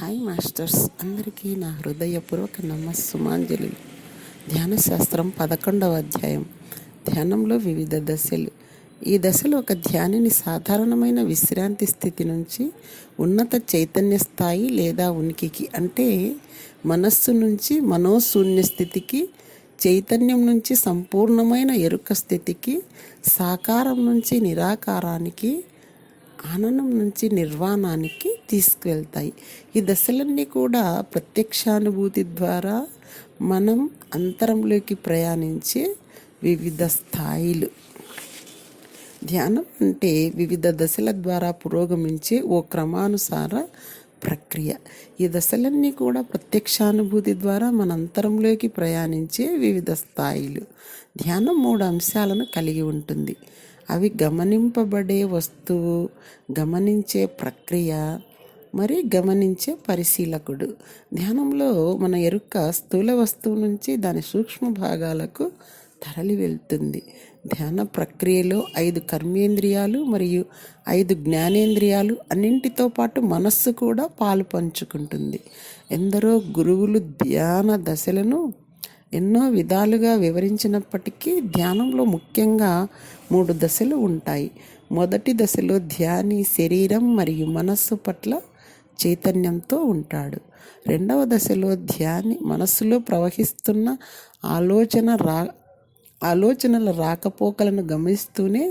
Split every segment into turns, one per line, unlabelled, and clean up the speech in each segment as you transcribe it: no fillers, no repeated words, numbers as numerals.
Hi masters, అందరికీ నా హృదయపూర్వక నమస్సుమాంజలి. ధ్యానశాస్త్రం 11వ అధ్యాయం. ధ్యానంలో వివిధ దశలు. ఈ దశలో ఒక ధ్యానిని సాధారణమైన విశ్రాంతి స్థితి నుంచి ఉన్నత చైతన్య స్థాయి లేదా ఉనికికి, అంటే మనస్సు నుంచి మనోశూన్య స్థితికి, చైతన్యం నుంచి సంపూర్ణమైన ఎరుక స్థితికి, సాకారం నుంచి నిరాకారానికి, ఆనందం నుంచి నిర్వాణానికి తీసుకువెళ్తాయి. ఈ దశలన్నీ కూడా ప్రత్యక్షానుభూతి ద్వారా మనం అంతరంలోకి ప్రయాణించే వివిధ స్థాయిలు. ధ్యానం అంటే వివిధ దశల ద్వారా పురోగమించే ఓ క్రమానుసార ప్రక్రియ. ఈ దశలన్నీ కూడా ప్రత్యక్షానుభూతి ద్వారా మన అంతరంలోకి ప్రయాణించే వివిధ స్థాయిలు. ధ్యానం 3 అంశాలను కలిగి ఉంటుంది. అవి గమనింపబడే వస్తువు, గమనించే ప్రక్రియ, మరి గమనించే పరిశీలకుడు. ధ్యానంలో మన ఎరుక స్థూల వస్తువు నుంచి దాని సూక్ష్మ భాగాలకు తరలి వెళ్తుంది. ధ్యాన ప్రక్రియలో 5 కర్మేంద్రియాలు మరియు 5 జ్ఞానేంద్రియాలు, అన్నింటితో పాటు మనస్సు కూడా పాలు పంచుకుంటుంది. ఎందరో గురువులు ధ్యాన దశలను ఎన్నో విధాలుగా వివరించినప్పటికీ ధ్యానంలో ముఖ్యంగా 3 దశలు ఉంటాయి. మొదటి దశలో ధ్యాని శరీరం మరియు మనస్సు పట్ల చైతన్యంతో ఉంటాడు. రెండవ దశలో ధ్యాని మనస్సులో ప్రవహిస్తున్న ఆలోచనల రాకపోకలను గమనిస్తూనే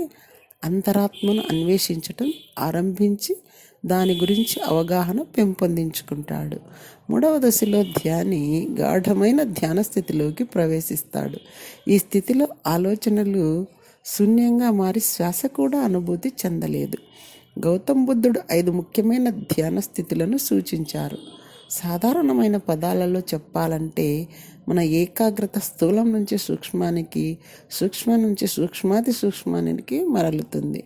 అంతరాత్మను అన్వేషించటం ఆరంభించి దాని గురించి అవగాహన పెంపొందించుకుంటాడు. మూడవ దశలో ధ్యాని గాఢమైన ధ్యాన స్థితిలోకి ప్రవేశిస్తాడు. ఈ స్థితిలో ఆలోచనలు శూన్యంగా మారి శ్వాస కూడా అనుభూతి చెందలేదు. గౌతమ్ బుద్ధుడు 5 ముఖ్యమైన ధ్యాన స్థితులను సూచించారు. సాధారణమైన పదాలలో చెప్పాలంటే మన ఏకాగ్రత స్థూలం నుంచి సూక్ష్మానికి, సూక్ష్మం నుంచి సూక్ష్మాతి సూక్ష్మానికి మరలుతుంది.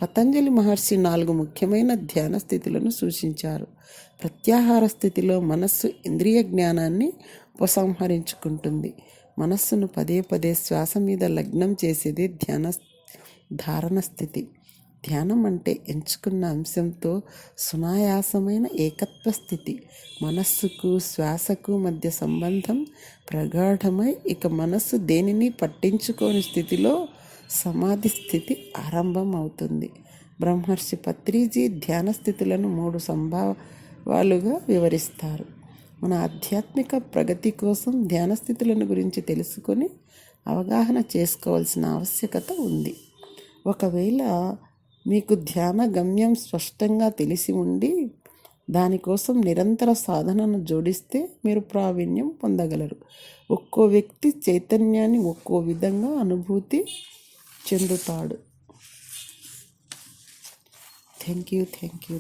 పతంజలి మహర్షి 4 ముఖ్యమైన ధ్యాన స్థితులను సూచించారు. ప్రత్యాహార స్థితిలో మనస్సు ఇంద్రియ జ్ఞానాన్ని ఉపసంహరించుకుంటుంది. మనస్సును పదే పదే శ్వాస మీద లగ్నం చేసేది ధారణ స్థితి. ధ్యానం అంటే ఎంచుకున్న అంశంతో సునాయాసమైన ఏకత్వ స్థితి. మనస్సుకు శ్వాసకు మధ్య సంబంధం ప్రగాఢమై ఇక మనస్సు దేనిని పట్టించుకోని స్థితిలో సమాధి స్థితి ఆరంభం అవుతుంది. బ్రహ్మర్షి పత్రిజీ ధ్యాన స్థితులను 3 సంభావాలుగా వివరిస్తారు. మన ఆధ్యాత్మిక ప్రగతి కోసం ధ్యాన స్థితులను గురించి తెలుసుకొని అవగాహన చేసుకోవాల్సిన ఆవశ్యకత ఉంది. ఒకవేళ మీకు ధ్యాన గమ్యం స్పష్టంగా తెలిసి ఉండి దానికోసం నిరంతర సాధనను జోడిస్తే మీరు ప్రావీణ్యం పొందగలరు. ఒక్కో వ్యక్తి చైతన్యాన్ని ఒక్కో విధంగా అనుభూతి చెందుతాడు. Thank you.